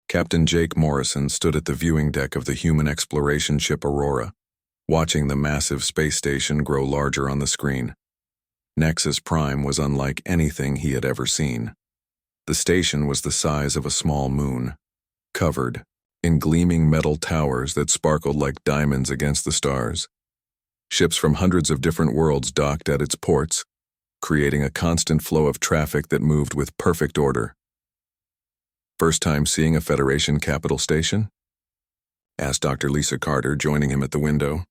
Captain Jake Morrison stood at the viewing deck of the human exploration ship Aurora, watching the massive space station grow larger on the screen. Nexus Prime was unlike anything he had ever seen. The station was the size of a small moon, covered in gleaming metal towers that sparkled like diamonds against the stars. Ships from hundreds of different worlds docked at its ports, creating a constant flow of traffic that moved with perfect order. "First time seeing a Federation capital station?" asked Dr. Lisa Carter, joining him at the window.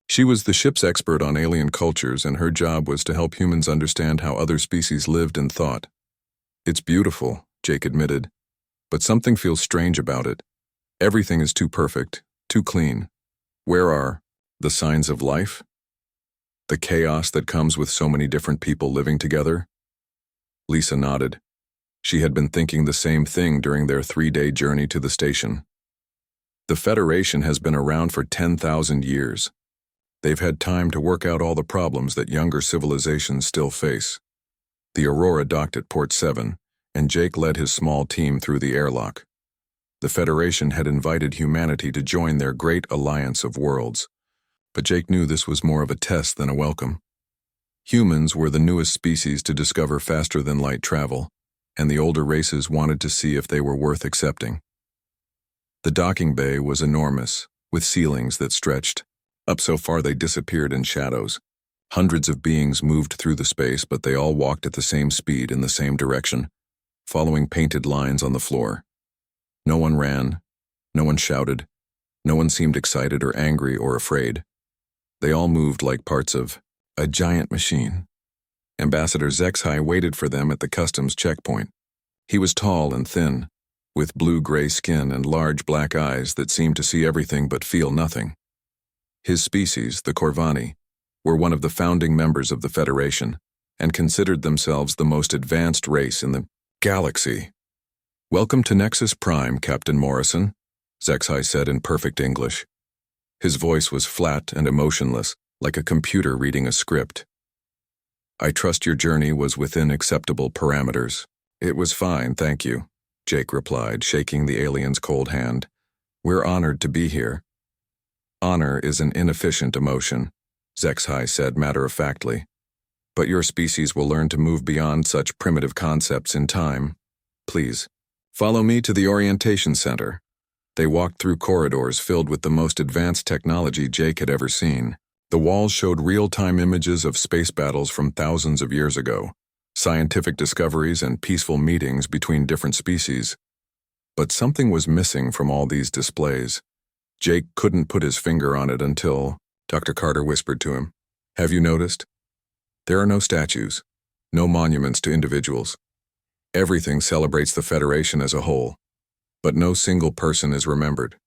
She was the ship's expert on alien cultures, and her job was to help humans understand how other species lived and thought. "It's beautiful," Jake admitted, "but something feels strange about it. Everything is too perfect, too clean. Where are the signs of life? The chaos that comes with so many different people living together?" Lisa nodded. She had been thinking the same thing during their 3-day journey to the station. The Federation has been around for 10,000 years. They've had time to work out all the problems that younger civilizations still face. The Aurora docked at Port 7, and Jake led his small team through the airlock. The Federation had invited humanity to join their great alliance of worlds, but Jake knew this was more of a test than a welcome. Humans were the newest species to discover faster-than-light travel, and the older races wanted to see if they were worth accepting. The docking bay was enormous, with ceilings that stretched up so far they disappeared in shadows. Hundreds of beings moved through the space, but they all walked at the same speed in the same direction, following painted lines on the floor. No one ran, no one shouted, no one seemed excited or angry or afraid. They all moved like parts of a giant machine. Ambassador Zexhai waited for them at the customs checkpoint. He was tall and thin, with blue-gray skin and large black eyes that seemed to see everything but feel nothing. His species, the Corvani, were one of the founding members of the Federation and considered themselves the most advanced race in the galaxy. "Welcome to Nexus Prime, Captain Morrison," Zexhai said in perfect English. His voice was flat and emotionless, like a computer reading a script. "I trust your journey was within acceptable parameters." "It was fine, thank you," Jake replied, shaking the alien's cold hand. "We're honored to be here." "Honor is an inefficient emotion," Zexhai said matter-of-factly. "But your species will learn to move beyond such primitive concepts in time. Please, follow me to the orientation center." They walked through corridors filled with the most advanced technology Jake had ever seen. The walls showed real-time images of space battles from thousands of years ago, scientific discoveries and peaceful meetings between different species. But something was missing from all these displays. Jake couldn't put his finger on it until Dr. Carter whispered to him, "Have you noticed? There are no statues, no monuments to individuals. Everything celebrates the Federation as a whole, but no single person is remembered."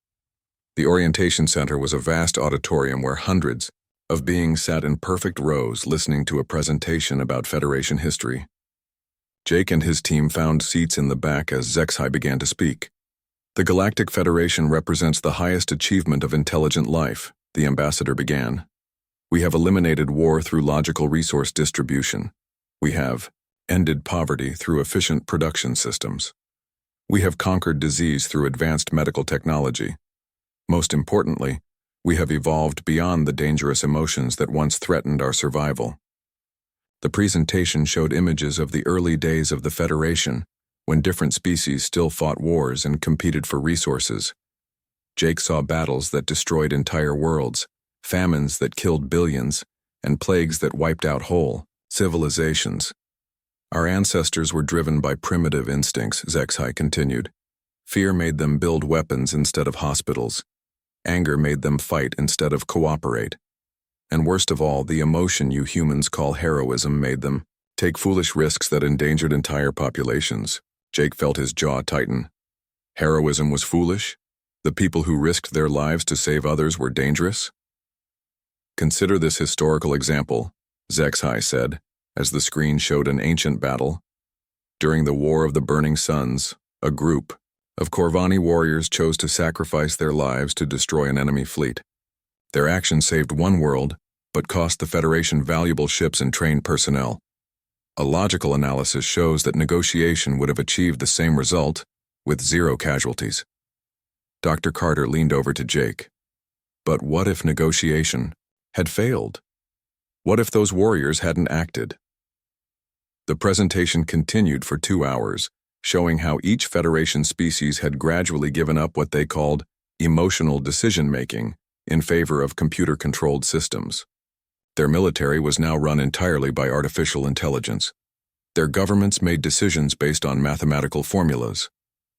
The orientation center was a vast auditorium where hundreds of beings sat in perfect rows listening to a presentation about Federation history. Jake and his team found seats in the back as Zexhai began to speak. "The Galactic Federation represents the highest achievement of intelligent life," the ambassador began. "We have eliminated war through logical resource distribution. We have ended poverty through efficient production systems. We have conquered disease through advanced medical technology. Most importantly, we have evolved beyond the dangerous emotions that once threatened our survival." The presentation showed images of the early days of the Federation, when different species still fought wars and competed for resources. Jake saw battles that destroyed entire worlds, famines that killed billions, and plagues that wiped out whole civilizations. "Our ancestors were driven by primitive instincts," Zexhai continued. "Fear made them build weapons instead of hospitals. Anger made them fight instead of cooperate. And worst of all, the emotion you humans call heroism made them take foolish risks that endangered entire populations." Jake felt his jaw tighten. Heroism was foolish? The people who risked their lives to save others were dangerous? "Consider this historical example," Zexhai said, as the screen showed an ancient battle. During the War of the Burning Suns, a group of Corvani warriors chose to sacrifice their lives to destroy an enemy fleet. Their action saved one world, but cost the Federation valuable ships and trained personnel. A logical analysis shows that negotiation would have achieved the same result, with 0 casualties. Dr. Carter leaned over to Jake. But what if negotiation had failed? What if those warriors hadn't acted? The presentation continued for 2 hours, showing how each Federation species had gradually given up what they called emotional decision-making in favor of computer-controlled systems. Their military was now run entirely by artificial intelligence. Their governments made decisions based on mathematical formulas.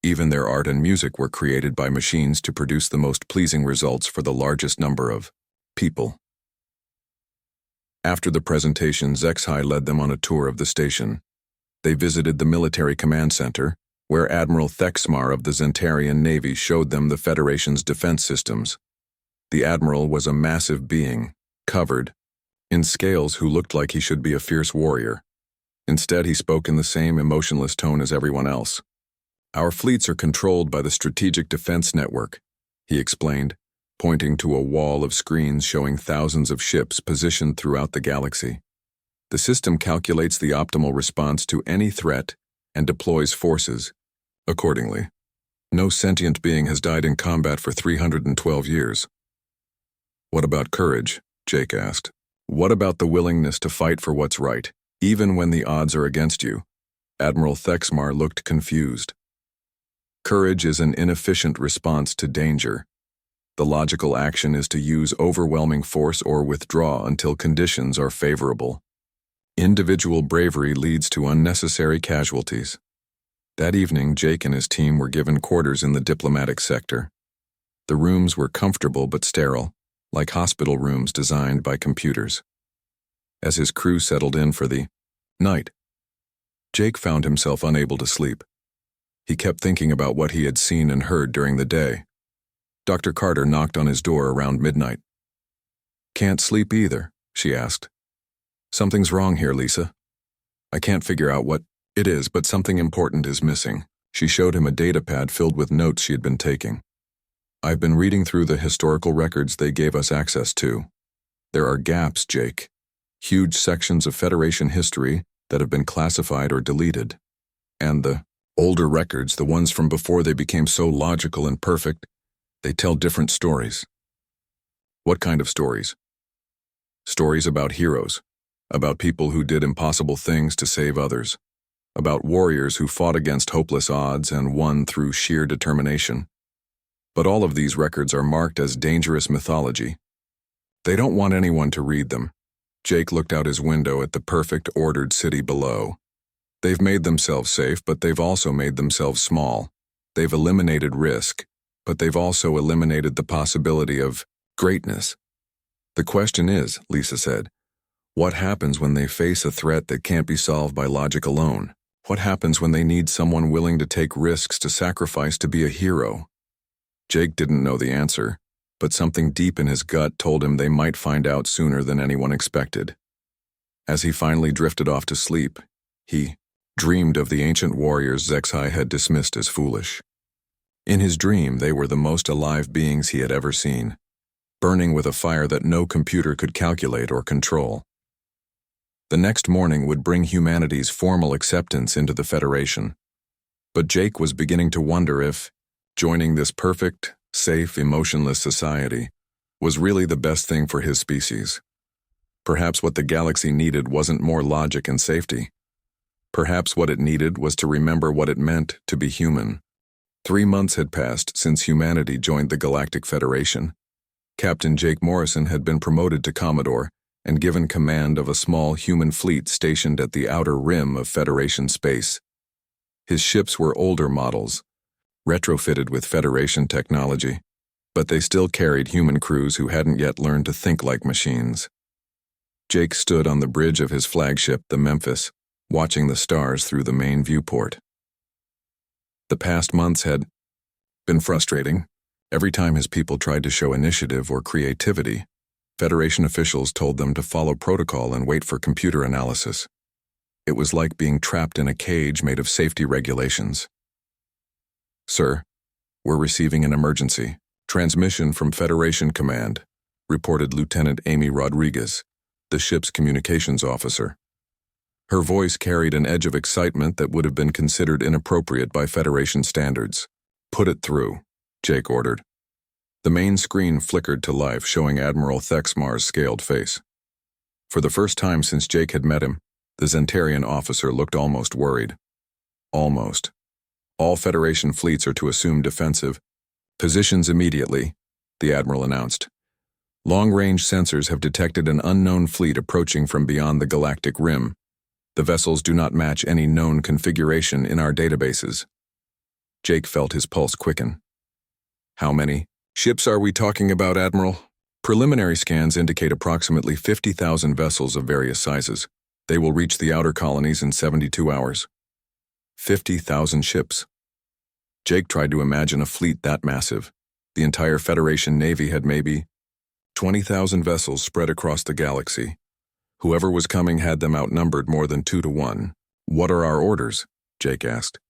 Even their art and music were created by machines to produce the most pleasing results for the largest number of people. After the presentation, HFY led them on a tour of the station. They visited the military command center, where Admiral Thexmar of the Zentarian Navy showed them the Federation's defense systems. The Admiral was a massive being, covered in scales, who looked like he should be a fierce warrior. Instead, he spoke in the same emotionless tone as everyone else. "Our fleets are controlled by the Strategic Defense Network," he explained, pointing to a wall of screens showing thousands of ships positioned throughout the galaxy. The system calculates the optimal response to any threat and deploys forces accordingly. No sentient being has died in combat for 312 years. "What about courage?" Jake asked. "What about the willingness to fight for what's right, even when the odds are against you?" Admiral Thexmar looked confused. "Courage is an inefficient response to danger. The logical action is to use overwhelming force or withdraw until conditions are favorable. Individual bravery leads to unnecessary casualties." That evening, Jake and his team were given quarters in the diplomatic sector. The rooms were comfortable but sterile, like hospital rooms designed by computers. As his crew settled in for the night, Jake found himself unable to sleep. He kept thinking about what he had seen and heard during the day. Dr. Carter knocked on his door around midnight. "Can't sleep either?" she asked. "Something's wrong here, Lisa. I can't figure out what it is, but something important is missing." She showed him a datapad filled with notes she had been taking. "I've been reading through the historical records they gave us access to. There are gaps, Jake. Huge sections of Federation history that have been classified or deleted. And the older records, the ones from before they became so logical and perfect, they tell different stories." "What kind of stories?" "Stories about heroes, about people who did impossible things to save others, about warriors who fought against hopeless odds and won through sheer determination. But all of these records are marked as dangerous mythology. They don't want anyone to read them." Jake looked out his window at the perfect, ordered city below. "They've made themselves safe, but they've also made themselves small. They've eliminated risk, but they've also eliminated the possibility of greatness. The question is," Lisa said, "what happens when they face a threat that can't be solved by logic alone? What happens when they need someone willing to take risks to sacrifice to be a hero?" Jake didn't know the answer, but something deep in his gut told him they might find out sooner than anyone expected. As he finally drifted off to sleep, he dreamed of the ancient warriors HFY had dismissed as foolish. In his dream, they were the most alive beings he had ever seen, burning with a fire that no computer could calculate or control. The next morning would bring humanity's formal acceptance into the Federation. But Jake was beginning to wonder if joining this perfect, safe, emotionless society was really the best thing for his species. Perhaps what the galaxy needed wasn't more logic and safety. Perhaps what it needed was to remember what it meant to be human. 3 months had passed since humanity joined the Galactic Federation. Captain Jake Morrison had been promoted to Commodore and given command of a small human fleet stationed at the outer rim of Federation space. His ships were older models, retrofitted with Federation technology, but they still carried human crews who hadn't yet learned to think like machines. Jake stood on the bridge of his flagship, the Memphis, watching the stars through the main viewport. The past months had been frustrating. Every time his people tried to show initiative or creativity, Federation officials told them to follow protocol and wait for computer analysis. It was like being trapped in a cage made of safety regulations. "Sir, we're receiving an emergency. Transmission from Federation Command," reported Lieutenant Amy Rodriguez, the ship's communications officer. Her voice carried an edge of excitement that would have been considered inappropriate by Federation standards. "Put it through," Jake ordered. The main screen flickered to life, showing Admiral Thexmar's scaled face. For the first time since Jake had met him, the Zentarian officer looked almost worried. Almost. "All Federation fleets are to assume defensive positions immediately," the Admiral announced. "Long-range sensors have detected an unknown fleet approaching from beyond the galactic rim. The vessels do not match any known configuration in our databases." Jake felt his pulse quicken. "How many ships are we talking about, Admiral?" "Preliminary scans indicate approximately 50,000 vessels of various sizes. They will reach the outer colonies in 72 hours. 50,000 ships. Jake tried to imagine a fleet that massive. The entire Federation Navy had maybe 20,000 vessels spread across the galaxy. Whoever was coming had them outnumbered more than 2 to 1. "What are our orders?" Jake asked.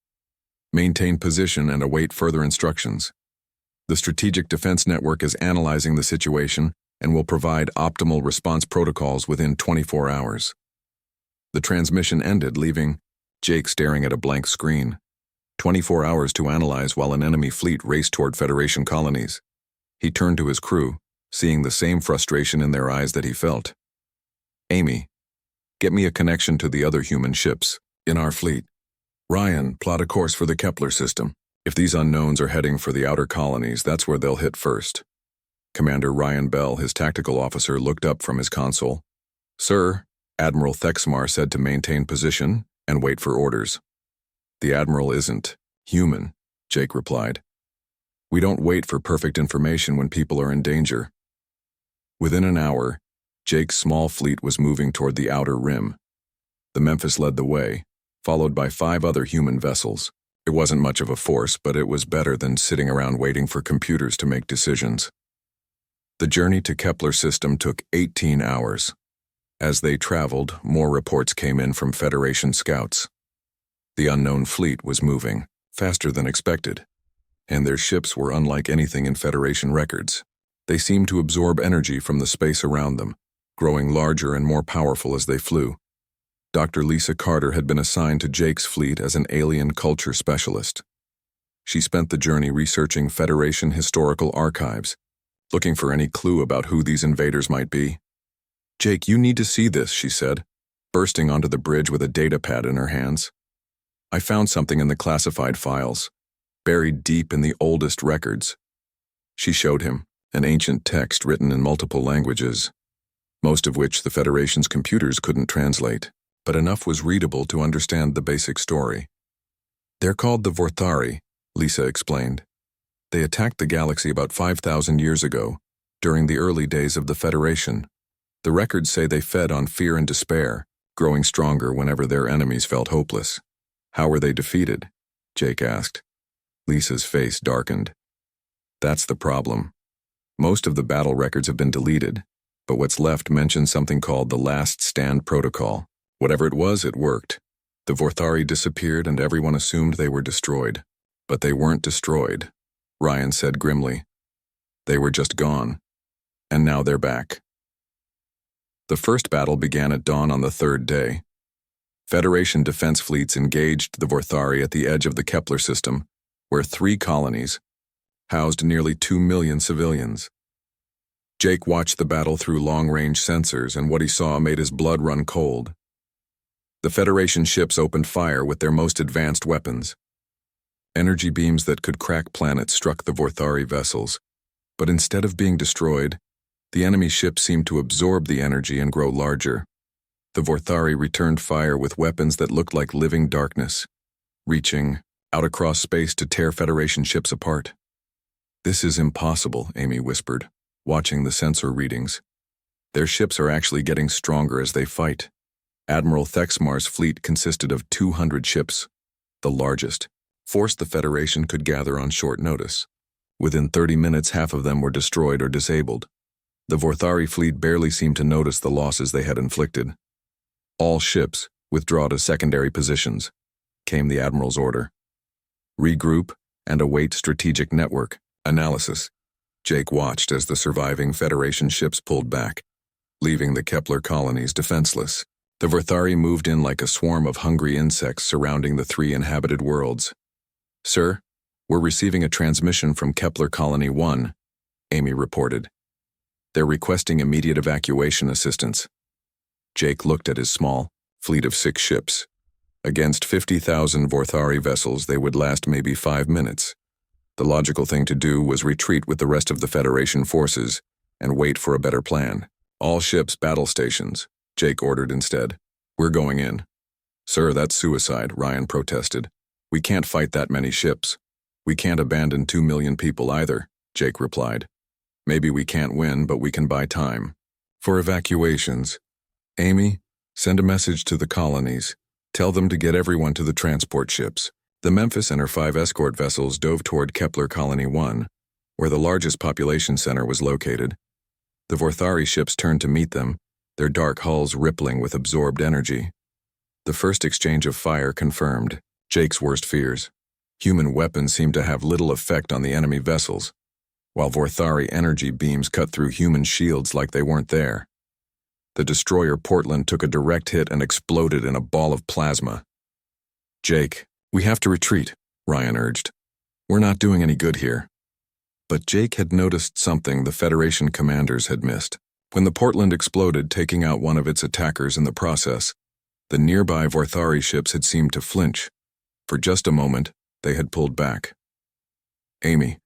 "Maintain position and await further instructions. The Strategic Defense Network is analyzing the situation and will provide optimal response protocols within 24 hours. The transmission ended, leaving Jake staring at a blank screen. 24 hours to analyze while an enemy fleet raced toward Federation colonies. He turned to his crew, seeing the same frustration in their eyes that he felt. "Amy, get me a connection to the other human ships in our fleet. Ryan, plot a course for the Kepler system. If these unknowns are heading for the outer colonies, that's where they'll hit first." Commander Ryan Bell, his tactical officer, looked up from his console. "Sir," Admiral Thexmar said to maintain position and wait for orders. "The Admiral isn't human," Jake replied. "We don't wait for perfect information when people are in danger." Within an hour, Jake's small fleet was moving toward the outer rim. The Memphis led the way, followed by 5 other human vessels. It wasn't much of a force, but it was better than sitting around waiting for computers to make decisions. The journey to Kepler system took 18 hours. As they traveled, more reports came in from Federation scouts. The unknown fleet was moving, faster than expected, and their ships were unlike anything in Federation records. They seemed to absorb energy from the space around them, growing larger and more powerful as they flew. Dr. Lisa Carter had been assigned to Jake's fleet as an alien culture specialist. She spent the journey researching Federation historical archives, looking for any clue about who these invaders might be. "Jake, you need to see this," she said, bursting onto the bridge with a datapad in her hands. "I found something in the classified files, buried deep in the oldest records." She showed him an ancient text written in multiple languages, most of which the Federation's computers couldn't translate, but enough was readable to understand the basic story. "They're called the Vorthari," Lisa explained. "They attacked the galaxy about 5,000 years ago, during the early days of the Federation. The records say they fed on fear and despair, growing stronger whenever their enemies felt hopeless." "How were they defeated?" Jake asked. Lisa's face darkened. "That's the problem. Most of the battle records have been deleted, but what's left mentions something called the Last Stand Protocol. Whatever it was, it worked. The Vorthari disappeared and everyone assumed they were destroyed. But they weren't destroyed," Ryan said grimly. "They were just gone. And now they're back." The first battle began at dawn on the 3rd day. Federation defense fleets engaged the Vorthari at the edge of the Kepler system, where 3 colonies housed nearly 2 million civilians. Jake watched the battle through long-range sensors, and what he saw made his blood run cold. The Federation ships opened fire with their most advanced weapons. Energy beams that could crack planets struck the Vorthari vessels, but instead of being destroyed, the enemy ships seemed to absorb the energy and grow larger. The Vorthari returned fire with weapons that looked like living darkness, reaching out across space to tear Federation ships apart. "This is impossible," Amy whispered, watching the sensor readings. "Their ships are actually getting stronger as they fight." Admiral Thexmar's fleet consisted of 200 ships, the largest force the Federation could gather on short notice. Within 30 minutes, half of them were destroyed or disabled. The Vorthari fleet barely seemed to notice the losses they had inflicted. "All ships, withdraw to secondary positions," came the Admiral's order. "Regroup and await strategic network analysis." Jake watched as the surviving Federation ships pulled back, leaving the Kepler colonies defenseless. The Vorthari moved in like a swarm of hungry insects surrounding the 3 inhabited worlds. "Sir, we're receiving a transmission from Kepler Colony 1, Amy reported. "They're requesting immediate evacuation assistance." Jake looked at his small fleet of 6 ships. Against 50,000 Vorthari vessels, they would last maybe 5 minutes. The logical thing to do was retreat with the rest of the Federation forces and wait for a better plan. "All ships battle stations," Jake ordered instead. "We're going in." "Sir, that's suicide," Ryan protested. "We can't fight that many ships. We can't abandon 2 million people either," Jake replied. "Maybe we can't win, but we can buy time." "For evacuations, Amy, send a message to the colonies. Tell them to get everyone to the transport ships." The Memphis and her 5 escort vessels dove toward Kepler Colony 1, where the largest population center was located. The Vorthari ships turned to meet them, their dark hulls rippling with absorbed energy. The first exchange of fire confirmed Jake's worst fears. Human weapons seemed to have little effect on the enemy vessels, while Vorthari energy beams cut through human shields like they weren't there. The destroyer Portland took a direct hit and exploded in a ball of plasma. "Jake, we have to retreat," Ryan urged. "We're not doing any good here." But Jake had noticed something the Federation commanders had missed. When the Portland exploded, taking out one of its attackers in the process, the nearby Vorthari ships had seemed to flinch. For just a moment, they had pulled back. "Amy,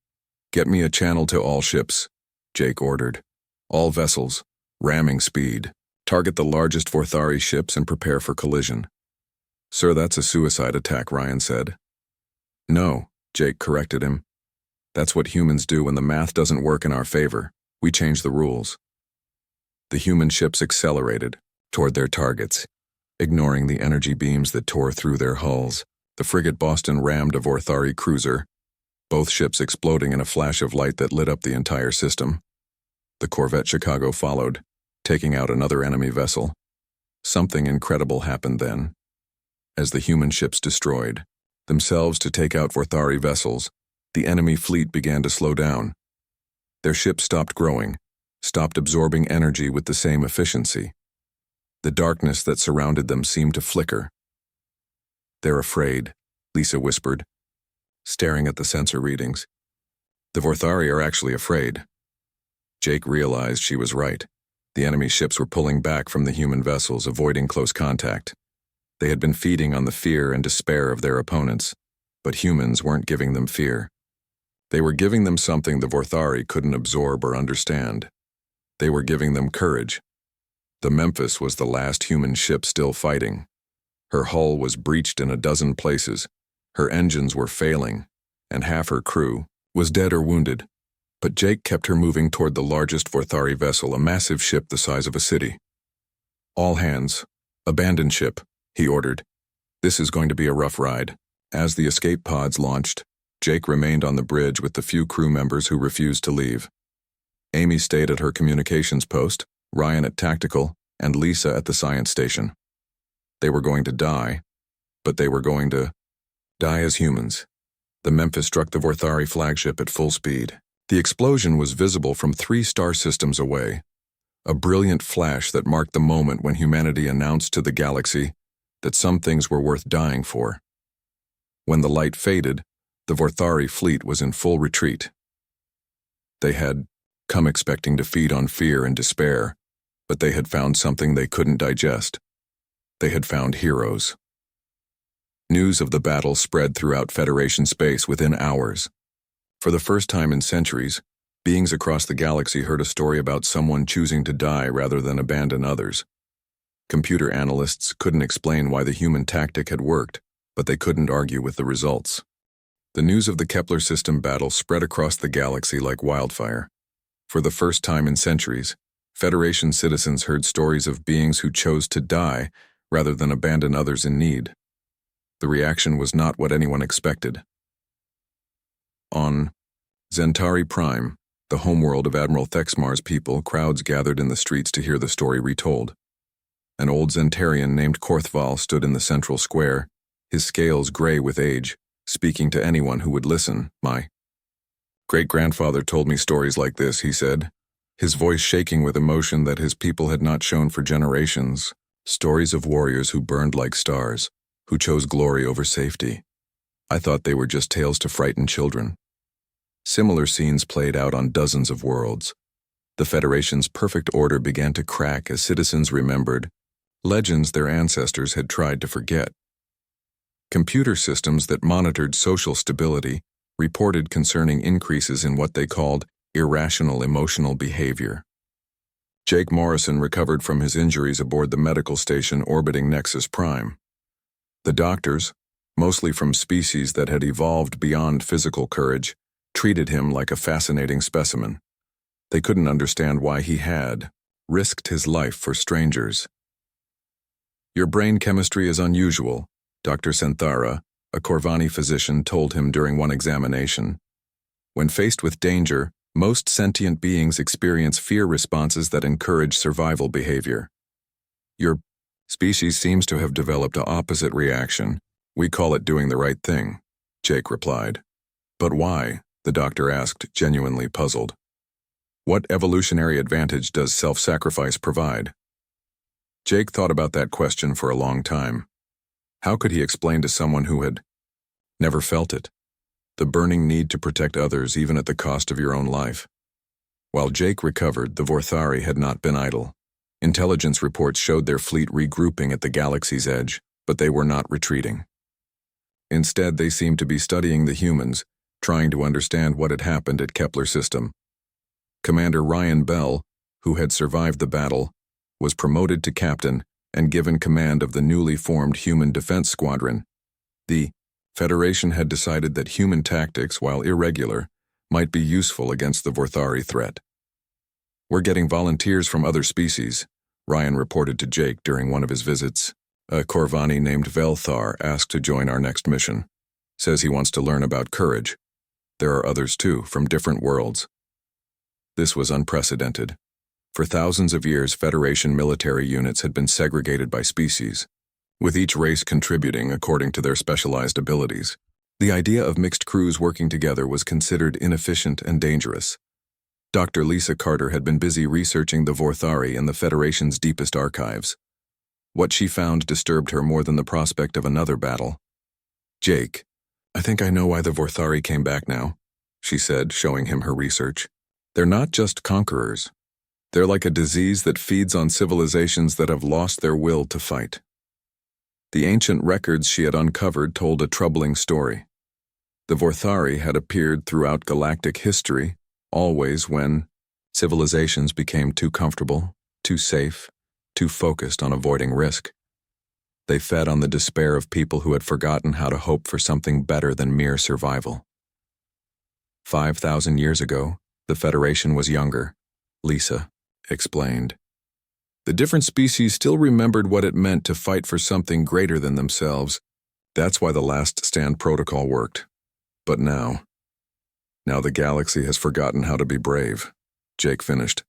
get me a channel to all ships," Jake ordered. "All vessels, ramming speed. Target the largest Vorthari ships and prepare for collision." "Sir, that's a suicide attack," Ryan said. "No," Jake corrected him. "That's what humans do when the math doesn't work in our favor. We change the rules." The human ships accelerated toward their targets, ignoring the energy beams that tore through their hulls. The frigate Boston rammed a Vorthari cruiser, both ships exploding in a flash of light that lit up the entire system. The corvette Chicago followed, taking out another enemy vessel. Something incredible happened then. As the human ships destroyed themselves to take out Vorthari vessels, the enemy fleet began to slow down. Their ships stopped growing, stopped absorbing energy with the same efficiency. The darkness that surrounded them seemed to flicker. "They're afraid," Lisa whispered, staring at the sensor readings. "The Vorthari are actually afraid." Jake realized she was right. The enemy ships were pulling back from the human vessels, avoiding close contact. They had been feeding on the fear and despair of their opponents, but humans weren't giving them fear. They were giving them something the Vorthari couldn't absorb or understand. They were giving them courage. The Memphis was the last human ship still fighting. Her hull was breached in a dozen places, her engines were failing, and half her crew was dead or wounded. But Jake kept her moving toward the largest Vorthari vessel, a massive ship the size of a city. "All hands, abandon ship," he ordered. "This is going to be a rough ride." As the escape pods launched, Jake remained on the bridge with the few crew members who refused to leave. Amy stayed at her communications post, Ryan at tactical, and Lisa at the science station. They were going to die, but they were going to die as humans. The Memphis struck the Vorthari flagship at full speed. The explosion was visible from 3 star systems away, a brilliant flash that marked the moment when humanity announced to the galaxy that some things were worth dying for. When the light faded, the Vorthari fleet was in full retreat. They had come expecting to feed on fear and despair, but they had found something they couldn't digest. They had found heroes. News of the battle spread throughout Federation space within hours. For the first time in centuries, beings across the galaxy heard a story about someone choosing to die rather than abandon others. Computer analysts couldn't explain why the human tactic had worked, but they couldn't argue with the results. The news of the Kepler system battle spread across the galaxy like wildfire. For the first time in centuries, Federation citizens heard stories of beings who chose to die rather than abandon others in need. The reaction was not what anyone expected. On Zentari Prime, the homeworld of Admiral Thexmar's people, crowds gathered in the streets to hear the story retold. An old Zentarian named Korthval stood in the central square, his scales gray with age, speaking to anyone who would listen. "My great-grandfather told me stories like this," he said, his voice shaking with emotion that his people had not shown for generations. Stories of warriors who burned like stars, who chose glory over safety. I thought they were just tales to frighten children. Similar scenes played out on dozens of worlds. The Federation's perfect order began to crack as citizens remembered legends their ancestors had tried to forget. Computer systems that monitored social stability reported concerning increases in what they called irrational emotional behavior. Jake Morrison recovered from his injuries aboard the medical station orbiting Nexus Prime. The doctors, mostly from species that had evolved beyond physical courage, treated him like a fascinating specimen. They couldn't understand why he had risked his life for strangers. "Your brain chemistry is unusual," Dr. Senthara, a Corvani physician, told him during one examination. "When faced with danger, most sentient beings experience fear responses that encourage survival behavior. Your species seems to have developed an opposite reaction. We call it doing the right thing," Jake replied. "But why?" the doctor asked, genuinely puzzled. "What evolutionary advantage does self-sacrifice provide?" Jake thought about that question for a long time. How could he explain to someone who had never felt it? The burning need to protect others even at the cost of your own life. While Jake recovered, the Vorthari had not been idle. Intelligence reports showed their fleet regrouping at the galaxy's edge, but they were not retreating. Instead, they seemed to be studying the humans, trying to understand what had happened at Kepler System. Commander Ryan Bell, who had survived the battle, was promoted to captain and given command of the newly formed Human Defense Squadron. The Federation had decided that human tactics, while irregular, might be useful against the Vorthari threat. "We're getting volunteers from other species," Ryan reported to Jake during one of his visits. "A Corvani named Velthar asked to join our next mission. Says he wants to learn about courage. There are others too, from different worlds." This was unprecedented. For thousands of years, Federation military units had been segregated by species, with each race contributing according to their specialized abilities. The idea of mixed crews working together was considered inefficient and dangerous. Dr. Lisa Carter had been busy researching the Vorthari in the Federation's deepest archives. What she found disturbed her more than the prospect of another battle. "Jake, I think I know why the Vorthari came back now," she said, showing him her research. "They're not just conquerors. They're like a disease that feeds on civilizations that have lost their will to fight." The ancient records she had uncovered told a troubling story. The Vorthari had appeared throughout galactic history, always when civilizations became too comfortable, too safe, too focused on avoiding risk. They fed on the despair of people who had forgotten how to hope for something better than mere survival. 5,000 years ago, the Federation was younger, Lisa explained. The different species still remembered what it meant to fight for something greater than themselves. That's why the Last Stand protocol worked. But now the galaxy has forgotten how to be brave, Jake finished.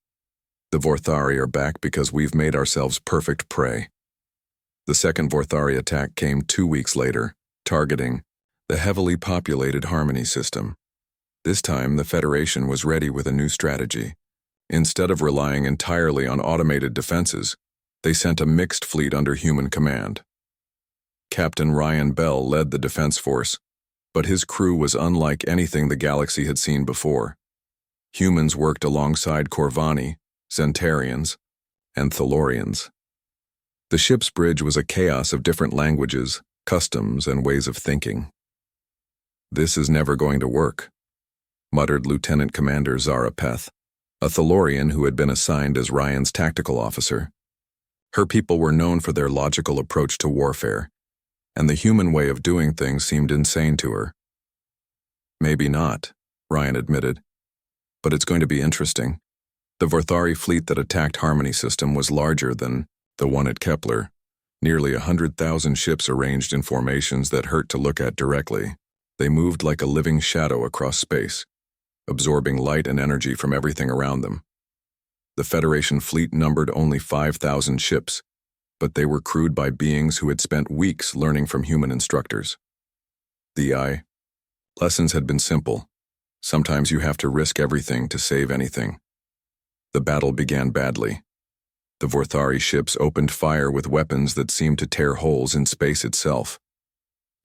The Vorthari are back because we've made ourselves perfect prey. The second Vorthari attack came 2 weeks later, targeting the heavily populated Harmony system. This time, the Federation was ready with a new strategy. Instead of relying entirely on automated defenses, they sent a mixed fleet under human command. Captain Ryan Bell led the defense force, but his crew was unlike anything the galaxy had seen before. Humans worked alongside Corvani, Centaurians, and Thalorians. The ship's bridge was a chaos of different languages, customs, and ways of thinking. "This is never going to work," muttered Lieutenant Commander Zara Peth, a Thalorian who had been assigned as Ryan's tactical officer. Her people were known for their logical approach to warfare, and the human way of doing things seemed insane to her. "Maybe not," Ryan admitted, "but it's going to be interesting." The Vorthari fleet that attacked Harmony system was larger than the one at Kepler, nearly 100,000 ships arranged in formations that hurt to look at directly. They moved like a living shadow across space, absorbing light and energy from everything around them. The Federation fleet numbered only 5,000 ships, but they were crewed by beings who had spent weeks learning from human instructors. The lessons had been simple. Sometimes you have to risk everything to save anything. The battle began badly. The Vorthari ships opened fire with weapons that seemed to tear holes in space itself.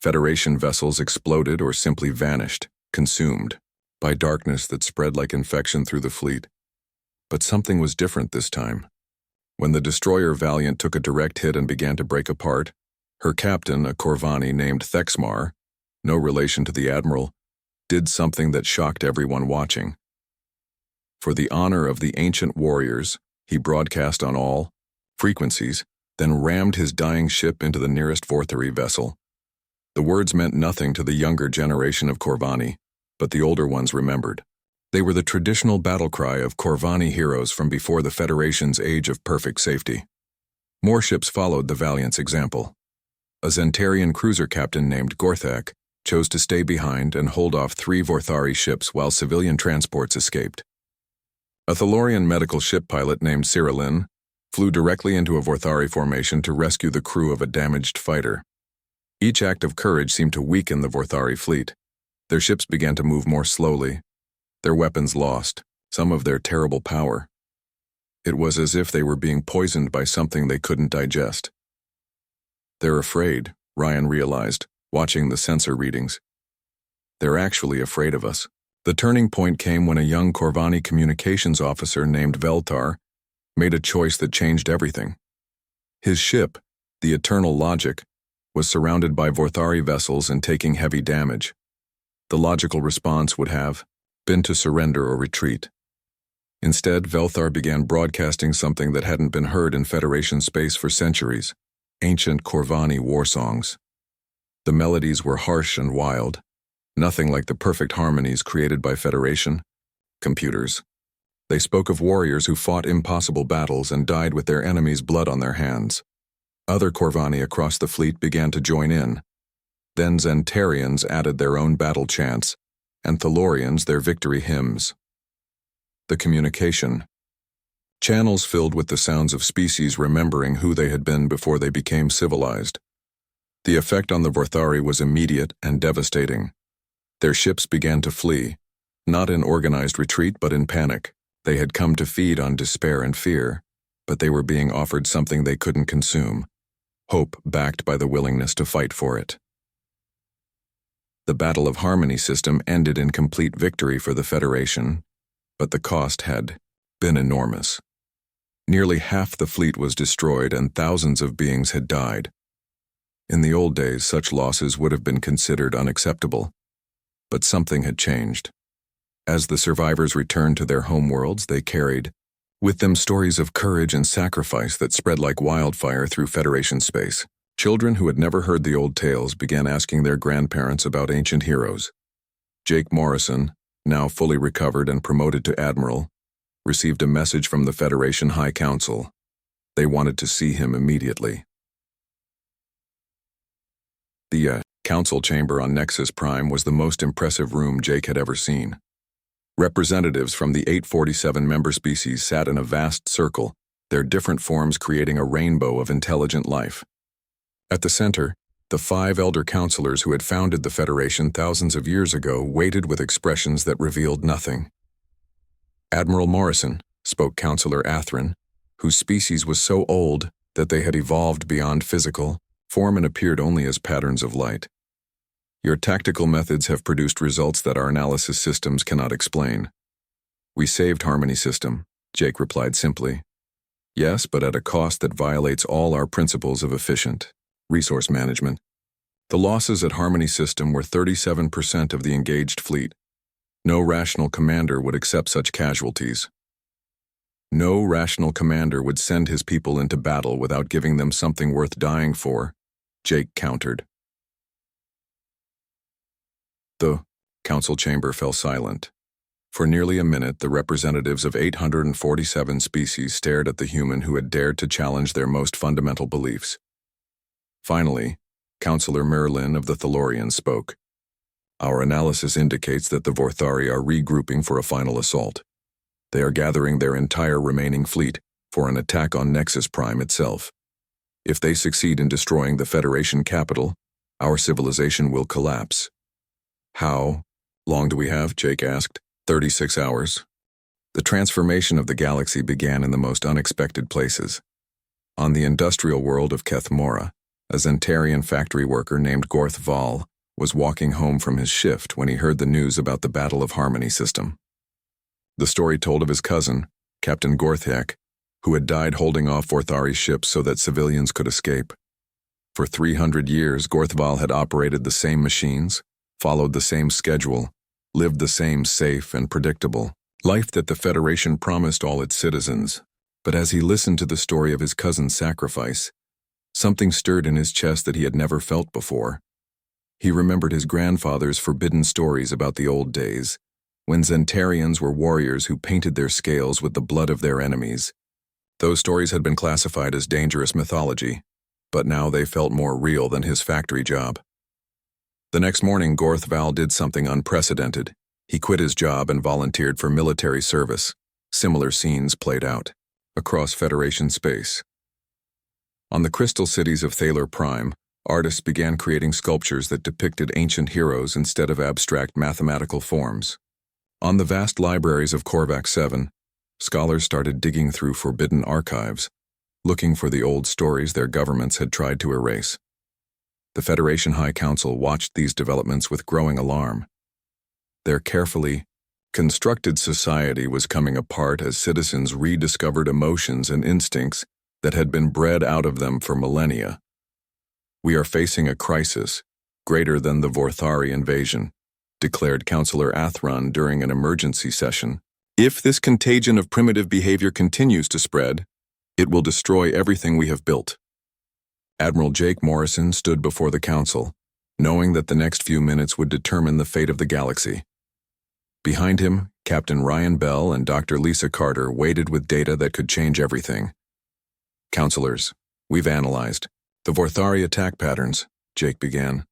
Federation vessels exploded or simply vanished, consumed by darkness that spread like infection through the fleet. But something was different this time. When the destroyer Valiant took a direct hit and began to break apart, her captain, a Corvani named Thexmar, no relation to the admiral, did something that shocked everyone watching. For the honor of the ancient warriors, he broadcast on all frequencies, then rammed his dying ship into the nearest Vorthari vessel. The words meant nothing to the younger generation of Corvani, but the older ones remembered. They were the traditional battle cry of Corvani heroes from before the Federation's age of perfect safety. More ships followed the Valiant's example. A Zentarian cruiser captain named Gorthak chose to stay behind and hold off 3 Vorthari ships while civilian transports escaped. A Thalorian medical ship pilot named Cyrillin flew directly into a Vorthari formation to rescue the crew of a damaged fighter. Each act of courage seemed to weaken the Vorthari fleet. Their ships began to move more slowly. Their weapons lost some of their terrible power. It was as if they were being poisoned by something they couldn't digest. They're afraid, Ryan realized, watching the sensor readings. They're actually afraid of us. The turning point came when a young Corvani communications officer named Veltar made a choice that changed everything. His ship, the Eternal Logic, was surrounded by Vorthari vessels and taking heavy damage. The logical response would have been to surrender or retreat. Instead, Velthar began broadcasting something that hadn't been heard in Federation space for centuries: ancient Corvani war songs. The melodies were harsh and wild, nothing like the perfect harmonies created by Federation computers. They spoke of warriors who fought impossible battles and died with their enemies' blood on their hands. Other Corvani across the fleet began to join in. Then Zentarians added their own battle chants, and Thalorians their victory hymns. The communication. Channels filled with the sounds of species remembering who they had been before they became civilized. The effect on the Vorthari was immediate and devastating. Their ships began to flee, not in organized retreat but in panic. They had come to feed on despair and fear, but they were being offered something they couldn't consume: hope backed by the willingness to fight for it. The Battle of Harmony system ended in complete victory for the Federation, but the cost had been enormous. Nearly half the fleet was destroyed and thousands of beings had died. In the old days, such losses would have been considered unacceptable. But something had changed. As the survivors returned to their homeworlds, they carried with them stories of courage and sacrifice that spread like wildfire through Federation space. Children who had never heard the old tales began asking their grandparents about ancient heroes. Jake Morrison, now fully recovered and promoted to admiral, received a message from the Federation High Council. They wanted to see him immediately. The council chamber on Nexus Prime was the most impressive room Jake had ever seen. Representatives from the 847 member species sat in a vast circle, their different forms creating a rainbow of intelligent life. At the center, the 5 elder counselors who had founded the Federation thousands of years ago waited with expressions that revealed nothing. Admiral Morrison, spoke Counselor Athrin, whose species was so old that they had evolved beyond physical form and appeared only as patterns of light. Your tactical methods have produced results that our analysis systems cannot explain. We saved Harmony System, Jake replied simply. Yes, but at a cost that violates all our principles of efficient resource management. The losses at Harmony System were 37% of the engaged fleet. No rational commander would accept such casualties. No rational commander would send his people into battle without giving them something worth dying for, Jake countered. The council chamber fell silent. For nearly a minute, the representatives of 847 species stared at the human who had dared to challenge their most fundamental beliefs. Finally, Counselor Merlin of the Thalorians spoke. Our analysis indicates that the Vorthari are regrouping for a final assault. They are gathering their entire remaining fleet for an attack on Nexus Prime itself. If they succeed in destroying the Federation capital, our civilization will collapse. How long do we have? Jake asked. 36 hours. The transformation of the galaxy began in the most unexpected places. On the industrial world of Kethmora, a Zentarian factory worker named Gorth Val was walking home from his shift when he heard the news about the Battle of Harmony system. The story told of his cousin, Captain Gorthiak, who had died holding off Vorthari's ships so that civilians could escape. For 300 years, Gorthval had operated the same machines, followed the same schedule, lived the same safe and predictable life that the Federation promised all its citizens. But as he listened to the story of his cousin's sacrifice, something stirred in his chest that he had never felt before. He remembered his grandfather's forbidden stories about the old days, when Zentarians were warriors who painted their scales with the blood of their enemies. Those stories had been classified as dangerous mythology, but now they felt more real than his factory job. The next morning, Gorthval did something unprecedented. He quit his job and volunteered for military service. Similar scenes played out across Federation space. On the crystal cities of Thaler Prime, artists began creating sculptures that depicted ancient heroes instead of abstract mathematical forms. On the vast libraries of Korvac 7, scholars started digging through forbidden archives, looking for the old stories their governments had tried to erase. The Federation High Council watched these developments with growing alarm. Their carefully constructed society was coming apart as citizens rediscovered emotions and instincts that had been bred out of them for millennia. "We are facing a crisis greater than the Vorthari invasion," declared Councillor Athron during an emergency session. "If this contagion of primitive behavior continues to spread, it will destroy everything we have built." Admiral Jake Morrison stood before the council, knowing that the next few minutes would determine the fate of the galaxy. Behind him, Captain Ryan Bell and Dr. Lisa Carter waited with data that could change everything. "Councilors, we've analyzed the Vorthari attack patterns," Jake began.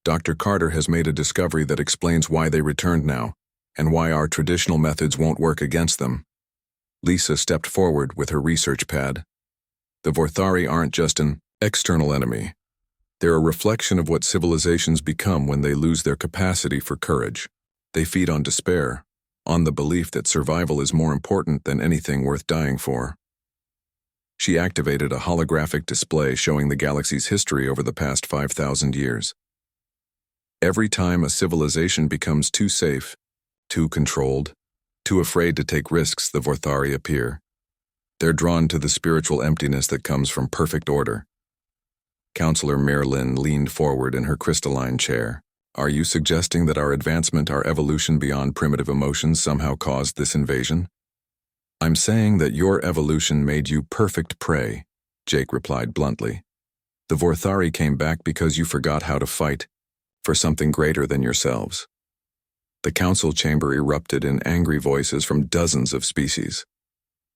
"Dr. Carter has made a discovery that explains why they returned now, and why our traditional methods won't work against them." Lisa stepped forward with her research pad. "The Vorthari aren't just an external enemy. They're a reflection of what civilizations become when they lose their capacity for courage. They feed on despair, on the belief that survival is more important than anything worth dying for." She activated a holographic display showing the galaxy's history over the past 5,000 years. Every time a civilization becomes too safe, too controlled, too afraid to take risks, the Vorthari appear. They're drawn to the spiritual emptiness that comes from perfect order. Councillor Merlin leaned forward in her crystalline chair. "Are you suggesting that our advancement, our evolution beyond primitive emotions somehow caused this invasion?" "I'm saying that your evolution made you perfect prey," Jake replied bluntly. "The Vorthari came back because you forgot how to fight for something greater than yourselves." The council chamber erupted in angry voices from dozens of species.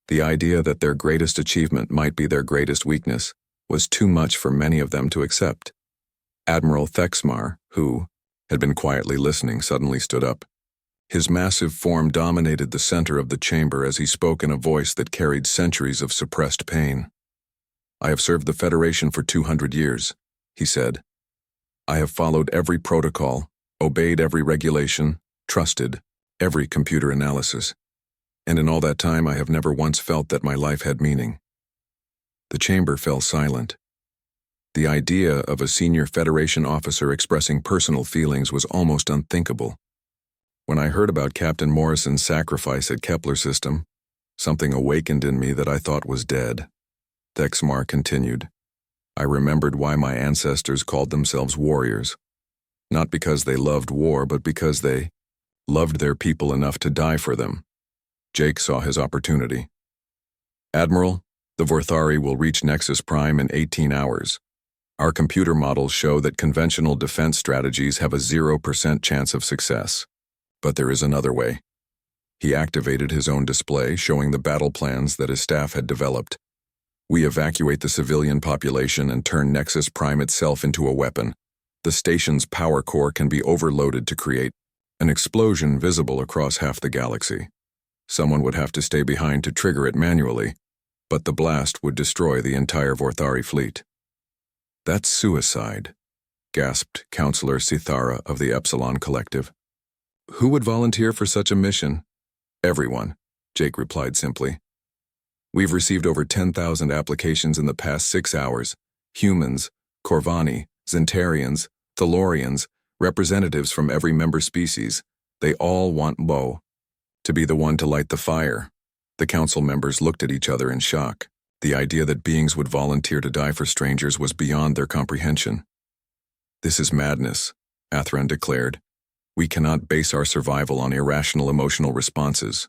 The idea that their greatest achievement might be their greatest weakness was too much for many of them to accept. Admiral Thexmar, who had been quietly listening, suddenly stood up. His massive form dominated the center of the chamber as he spoke in a voice that carried centuries of suppressed pain. "I have served the Federation for 200 years, he said. "I have followed every protocol, obeyed every regulation, trusted every computer analysis. And in all that time, I have never once felt that my life had meaning." The chamber fell silent. The idea of a senior Federation officer expressing personal feelings was almost unthinkable. "When I heard about Captain Morrison's sacrifice at Kepler System, something awakened in me that I thought was dead," Thexmar continued. "I remembered why my ancestors called themselves warriors. Not because they loved war, but because they loved their people enough to die for them." Jake saw his opportunity. "Admiral, the Vorthari will reach Nexus Prime in 18 hours. Our computer models show that conventional defense strategies have a 0% chance of success. But there is another way." He activated his own display, showing the battle plans that his staff had developed. "We evacuate the civilian population and turn Nexus Prime itself into a weapon. The station's power core can be overloaded to create an explosion visible across half the galaxy. Someone would have to stay behind to trigger it manually, but the blast would destroy the entire Vorthari fleet." "That's suicide," gasped Councillor Cithara of the Epsilon Collective. "Who would volunteer for such a mission?" "Everyone," Jake replied simply. We've received over 10,000 applications in the past 6 hours. Humans, Corvani, Zentarians, Thalorians, representatives from every member species. They all want Bo to be the one to light the fire. The council members looked at each other in shock. The idea that beings would volunteer to die for strangers was beyond their comprehension. "This is madness," Athran declared. "We cannot base our survival on irrational emotional responses."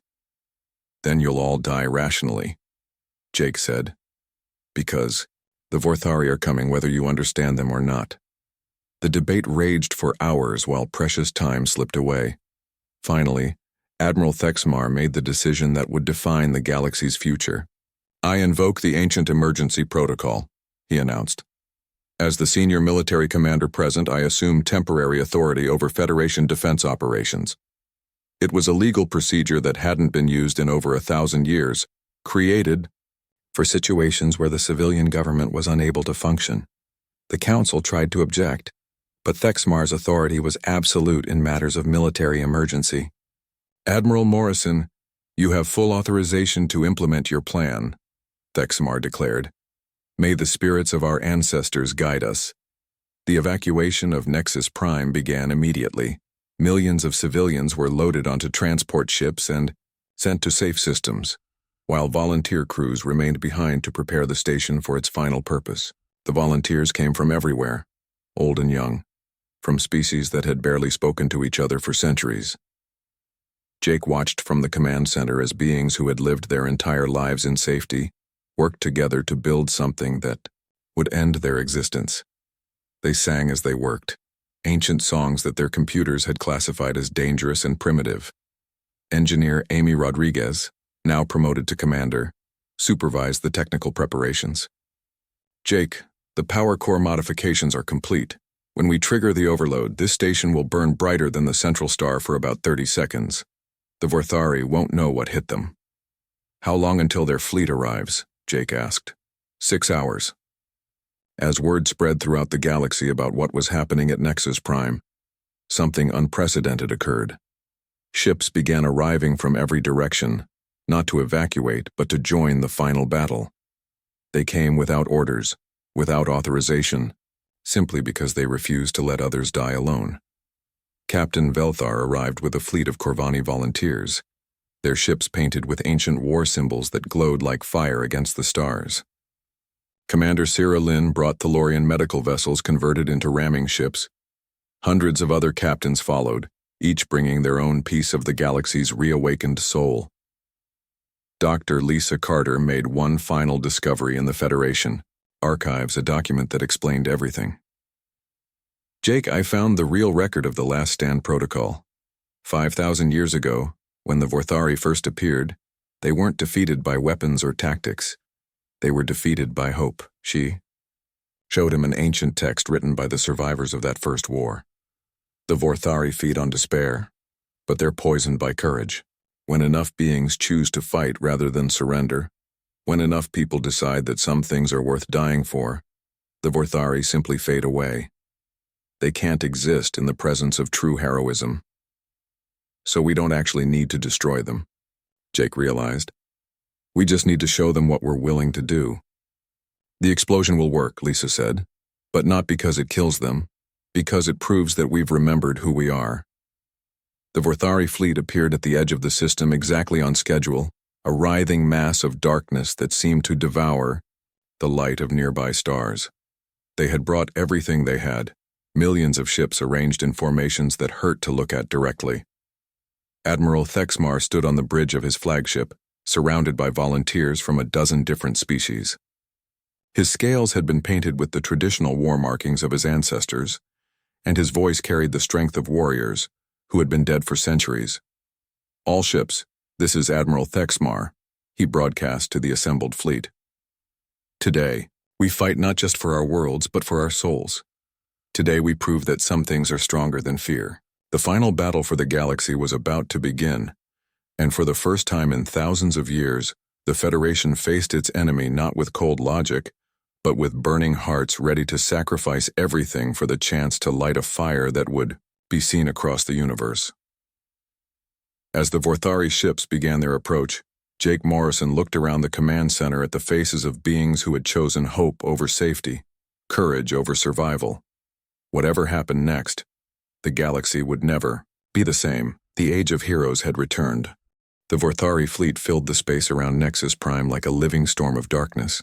"Then you'll all die rationally," Jake said. "Because the Vorthari are coming whether you understand them or not." The debate raged for hours while precious time slipped away. Finally, Admiral Thexmar made the decision that would define the galaxy's future. "I invoke the ancient emergency protocol," he announced. "As the senior military commander present, I assume temporary authority over Federation defense operations." It was a legal procedure that hadn't been used in over 1,000 years, created for situations where the civilian government was unable to function. The Council tried to object, but Thexmar's authority was absolute in matters of military emergency. "Admiral Morrison, you have full authorization to implement your plan," Thexmar declared. "May the spirits of our ancestors guide us." The evacuation of Nexus Prime began immediately. Millions of civilians were loaded onto transport ships and sent to safe systems, while volunteer crews remained behind to prepare the station for its final purpose. The volunteers came from everywhere, old and young, from species that had barely spoken to each other for centuries. Jake watched from the command center as beings who had lived their entire lives in safety worked together to build something that would end their existence. They sang as they worked, ancient songs that their computers had classified as dangerous and primitive. Engineer Amy Rodriguez, now promoted to commander, supervised the technical preparations. "Jake, the power core modifications are complete. When we trigger the overload, this station will burn brighter than the central star for about 30 seconds. The Vorthari won't know what hit them." "How long until their fleet arrives?" Jake asked. 6 hours. As word spread throughout the galaxy about what was happening at Nexus Prime, something unprecedented occurred. Ships began arriving from every direction, not to evacuate, but to join the final battle. They came without orders, without authorization, simply because they refused to let others die alone. Captain Velthar arrived with a fleet of Corvani volunteers, their ships painted with ancient war symbols that glowed like fire against the stars. Commander Sierra Lynn brought Thalorian medical vessels converted into ramming ships. Hundreds of other captains followed, each bringing their own piece of the galaxy's reawakened soul. Dr. Lisa Carter made one final discovery in the Federation archives, a document that explained everything. "Jake, I found the real record of the Last Stand Protocol. 5,000 years ago, when the Vorthari first appeared, they weren't defeated by weapons or tactics. They were defeated by hope." She showed him an ancient text written by the survivors of that first war. "The Vorthari feed on despair, but they're poisoned by courage. When enough beings choose to fight rather than surrender, when enough people decide that some things are worth dying for, the Vorthari simply fade away. They can't exist in the presence of true heroism. So we don't actually need to destroy them," Jake realized. "We just need to show them what we're willing to do." "The explosion will work," Lisa said, "but not because it kills them, because it proves that we've remembered who we are." The Vorthari fleet appeared at the edge of the system exactly on schedule, a writhing mass of darkness that seemed to devour the light of nearby stars. They had brought everything they had, millions of ships arranged in formations that hurt to look at directly. Admiral Thexmar stood on the bridge of his flagship, surrounded by volunteers from a dozen different species. His scales had been painted with the traditional war markings of his ancestors, and his voice carried the strength of warriors who had been dead for centuries. "All ships, this is Admiral Thexmar," he broadcast to the assembled fleet. "Today, we fight not just for our worlds, but for our souls. Today we prove that some things are stronger than fear." The final battle for the galaxy was about to begin, and for the first time in thousands of years, the Federation faced its enemy not with cold logic, but with burning hearts ready to sacrifice everything for the chance to light a fire that would be seen across the universe. As the Vorthari ships began their approach, Jake Morrison looked around the command center at the faces of beings who had chosen hope over safety, courage over survival. Whatever happened next, the galaxy would never be the same. The Age of Heroes had returned. The Vorthari fleet filled the space around Nexus Prime like a living storm of darkness.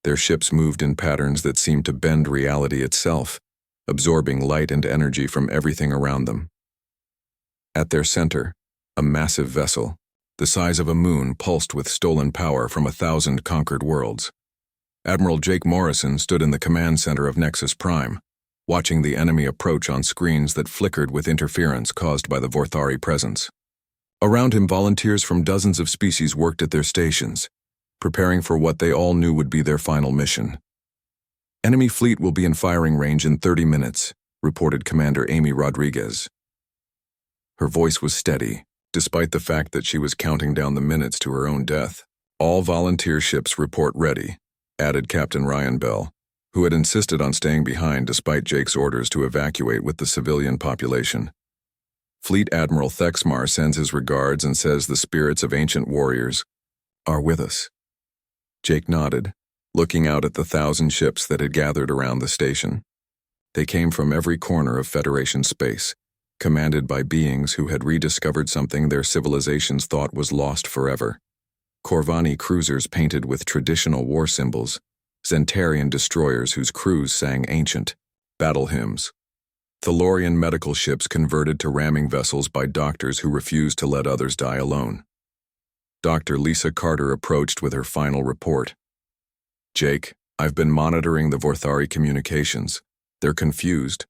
Their ships moved in patterns that seemed to bend reality itself, absorbing light and energy from everything around them. At their center, a massive vessel, the size of a moon, pulsed with stolen power from 1,000 conquered worlds. Admiral Jake Morrison stood in the command center of Nexus Prime, watching the enemy approach on screens that flickered with interference caused by the Vorthari presence. Around him, volunteers from dozens of species worked at their stations, preparing for what they all knew would be their final mission. "Enemy fleet will be in firing range in 30 minutes, reported Commander Amy Rodriguez. Her voice was steady, despite the fact that she was counting down the minutes to her own death. "All volunteer ships report ready," added Captain Ryan Bell, who had insisted on staying behind despite Jake's orders to evacuate with the civilian population. "Fleet Admiral Thexmar sends his regards and says the spirits of ancient warriors are with us." Jake nodded, looking out at the 1,000 ships that had gathered around the station. They came from every corner of Federation space, commanded by beings who had rediscovered something their civilizations thought was lost forever. Corvani cruisers painted with traditional war symbols, Zentarian destroyers whose crews sang ancient battle hymns, Thalorian medical ships converted to ramming vessels by doctors who refused to let others die alone. Dr. Lisa Carter approached with her final report. "Jake, I've been monitoring the Vorthari communications. They're confused.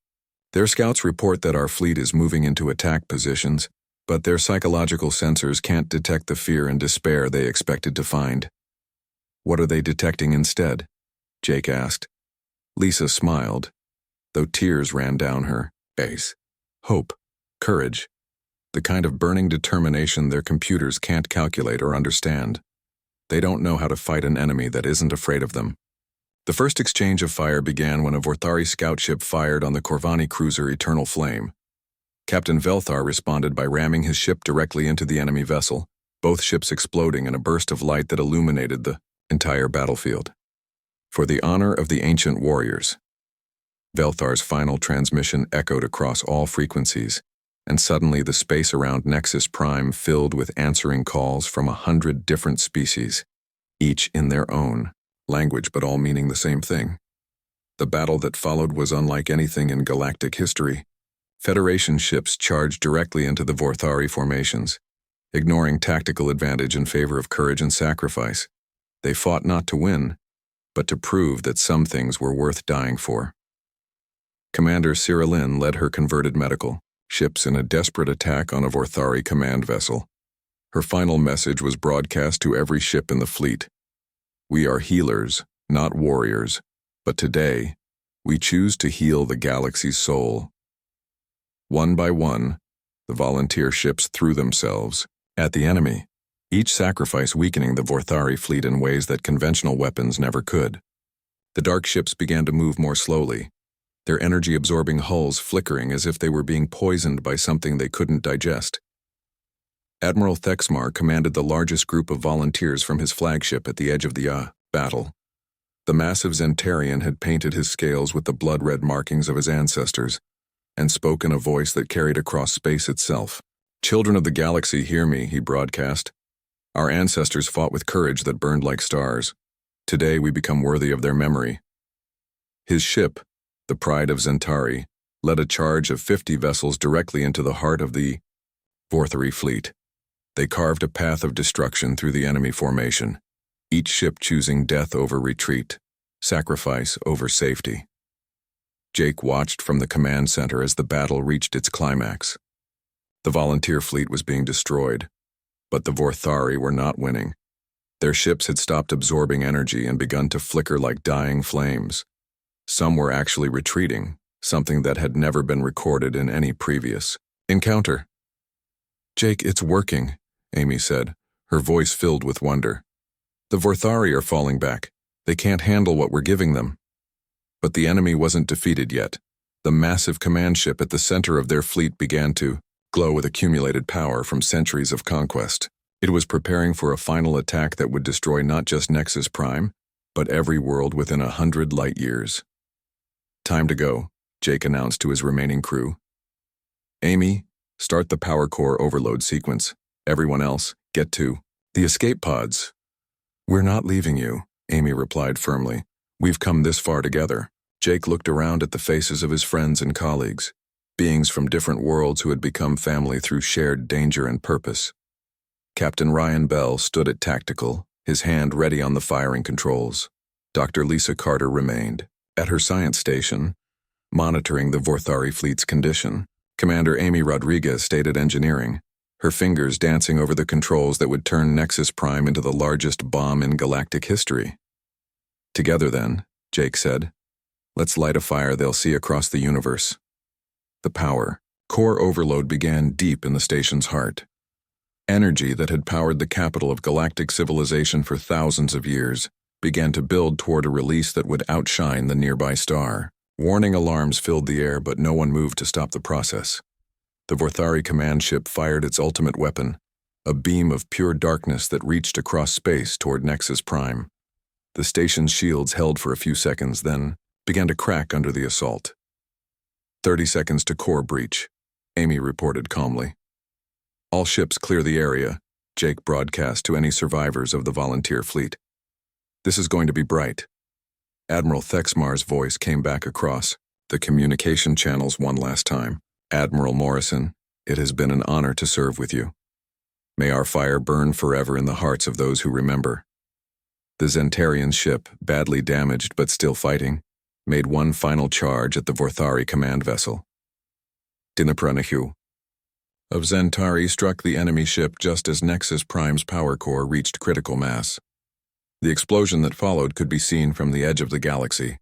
Their scouts report that our fleet is moving into attack positions, but their psychological sensors can't detect the fear and despair they expected to find." "What are they detecting instead?" Jake asked. Lisa smiled, though tears ran down her face. "Hope, courage, the kind of burning determination their computers can't calculate or understand. They don't know how to fight an enemy that isn't afraid of them." The first exchange of fire began when a Vorthari scout ship fired on the Corvani cruiser Eternal Flame. Captain Velthar responded by ramming his ship directly into the enemy vessel, both ships exploding in a burst of light that illuminated the entire battlefield. "For the honor of the ancient warriors." Velthar's final transmission echoed across all frequencies, and suddenly the space around Nexus Prime filled with answering calls from 100 different species, each in their own language but all meaning the same thing. The battle that followed was unlike anything in galactic history. Federation ships charged directly into the Vorthari formations, ignoring tactical advantage in favor of courage and sacrifice. They fought not to win, but to prove that some things were worth dying for. Commander Cyrilin led her converted medical ships in a desperate attack on a Vorthari command vessel. Her final message was broadcast to every ship in the fleet. "We are healers, not warriors, but today, we choose to heal the galaxy's soul." One by one, the volunteer ships threw themselves at the enemy, each sacrifice weakening the Vorthari fleet in ways that conventional weapons never could. The dark ships began to move more slowly, their energy-absorbing hulls flickering as if they were being poisoned by something they couldn't digest. Admiral Thexmar commanded the largest group of volunteers from his flagship at the edge of the battle. The massive Zentarian had painted his scales with the blood-red markings of his ancestors, and spoke in a voice that carried across space itself. "Children of the galaxy, hear me," he broadcast. "Our ancestors fought with courage that burned like stars. Today we become worthy of their memory." His ship, the Pride of Zentari, led a charge of 50 vessels directly into the heart of the Vorthari fleet. They carved a path of destruction through the enemy formation, each ship choosing death over retreat, sacrifice over safety. Jake watched from the command center as the battle reached its climax. The volunteer fleet was being destroyed, but the Vorthari were not winning. Their ships had stopped absorbing energy and begun to flicker like dying flames. Some were actually retreating, something that had never been recorded in any previous encounter. "Jake, it's working," Amy said, her voice filled with wonder. "The Vorthari are falling back. They can't handle what we're giving them." But the enemy wasn't defeated yet. The massive command ship at the center of their fleet began to glow with accumulated power from centuries of conquest. It was preparing for a final attack that would destroy not just Nexus Prime, but every world within 100 light-years. "Time to go," Jake announced to his remaining crew. "Amy, start the power core overload sequence. Everyone else, get to the escape pods." "We're not leaving you," Amy replied firmly. "We've come this far together." Jake looked around at the faces of his friends and colleagues, beings from different worlds who had become family through shared danger and purpose. Captain Ryan Bell stood at tactical, his hand ready on the firing controls. Dr. Lisa Carter remained, at her science station, monitoring the Vorthari fleet's condition. Commander Amy Rodriguez stayed at engineering, her fingers dancing over the controls that would turn Nexus Prime into the largest bomb in galactic history. "Together then," Jake said. "Let's light a fire they'll see across the universe." The power core overload began deep in the station's heart. Energy that had powered the capital of galactic civilization for thousands of years began to build toward a release that would outshine the nearby star. Warning alarms filled the air, but no one moved to stop the process. The Vorthari command ship fired its ultimate weapon, a beam of pure darkness that reached across space toward Nexus Prime. The station's shields held for a few seconds, then began to crack under the assault. 30 seconds to core breach," Amy reported calmly. "All ships clear the area," Jake broadcast to any survivors of the volunteer fleet. "This is going to be bright." Admiral Thexmar's voice came back across the communication channels one last time. "Admiral Morrison, it has been an honor to serve with you. May our fire burn forever in the hearts of those who remember." The Zentarian ship, badly damaged but still fighting, made one final charge at the Vorthari command vessel. Dinapranahu of Zentari struck the enemy ship just as Nexus Prime's power core reached critical mass. The explosion that followed could be seen from the edge of the galaxy.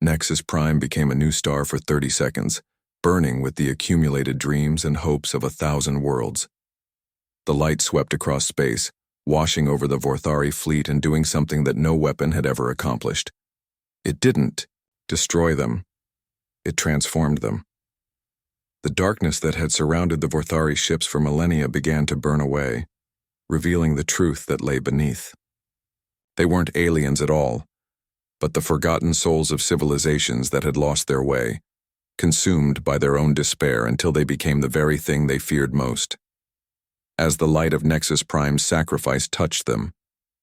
Nexus Prime became a new star for 30 seconds, burning with the accumulated dreams and hopes of 1,000 worlds. The light swept across space, washing over the Vorthari fleet and doing something that no weapon had ever accomplished. It didn't destroy them. It transformed them. The darkness that had surrounded the Vorthari ships for millennia began to burn away, revealing the truth that lay beneath. They weren't aliens at all, but the forgotten souls of civilizations that had lost their way, consumed by their own despair until they became the very thing they feared most. As the light of Nexus Prime's sacrifice touched them,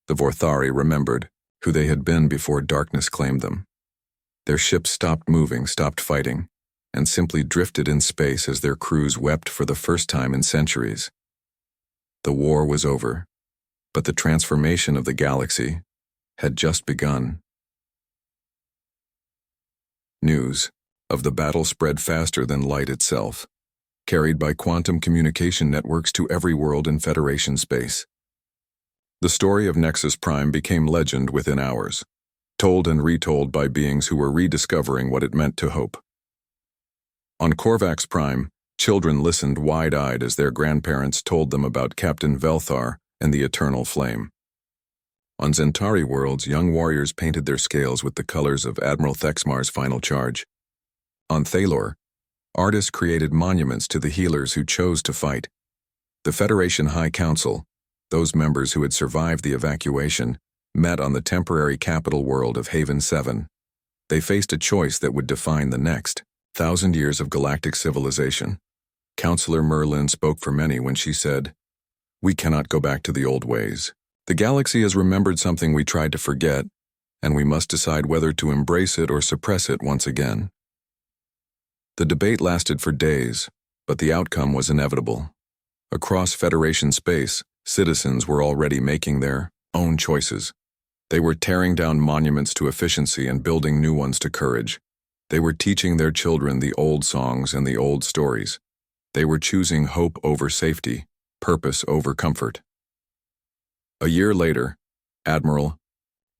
the Vorthari remembered who they had been before darkness claimed them. Their ships stopped moving, stopped fighting, and simply drifted in space as their crews wept for the first time in centuries. The war was over, but the transformation of the galaxy had just begun. News of the battle spread faster than light itself, carried by quantum communication networks to every world in Federation space. The story of Nexus Prime became legend within hours, told and retold by beings who were rediscovering what it meant to hope. On Korvax Prime, children listened wide-eyed as their grandparents told them about Captain Velthar and the Eternal Flame. On Zentari worlds, young warriors painted their scales with the colors of Admiral Thexmar's final charge. On Thalor, artists created monuments to the healers who chose to fight. The Federation High Council, those members who had survived the evacuation, met on the temporary capital world of Haven 7. They faced a choice that would define the next 1,000 years of galactic civilization. Counselor Merlin spoke for many when she said, "We cannot go back to the old ways. The galaxy has remembered something we tried to forget, and we must decide whether to embrace it or suppress it once again." The debate lasted for days, but the outcome was inevitable. Across Federation space, citizens were already making their own choices. They were tearing down monuments to efficiency and building new ones to courage. They were teaching their children the old songs and the old stories. They were choosing hope over safety, purpose over comfort. A year later, Admiral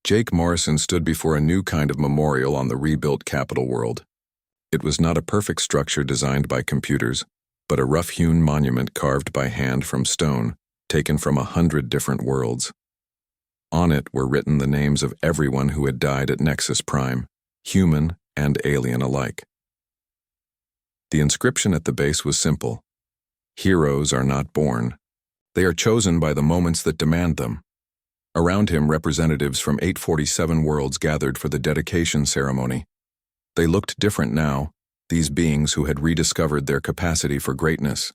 Jake Morrison stood before a new kind of memorial on the rebuilt capital world. It was not a perfect structure designed by computers, but a rough-hewn monument carved by hand from stone, taken from 100 different worlds. On it were written the names of everyone who had died at Nexus Prime, human and alien alike. The inscription at the base was simple: "Heroes are not born, They are chosen by the moments that demand them. Around him, representatives from 847 worlds gathered for the dedication ceremony. They looked different now, these beings who had rediscovered their capacity for greatness.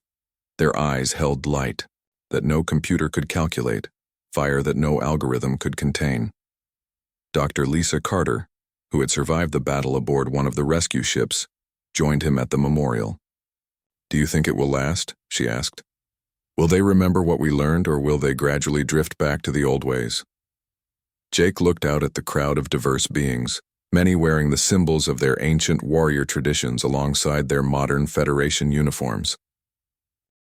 Their eyes held light that no computer could calculate, fire that no algorithm could contain. Dr. Lisa Carter, who had survived the battle aboard one of the rescue ships, joined him at the memorial. "Do you think it will last?" she asked. "Will they remember what we learned, or will they gradually drift back to the old ways?" Jake looked out at the crowd of diverse beings, many wearing the symbols of their ancient warrior traditions alongside their modern Federation uniforms.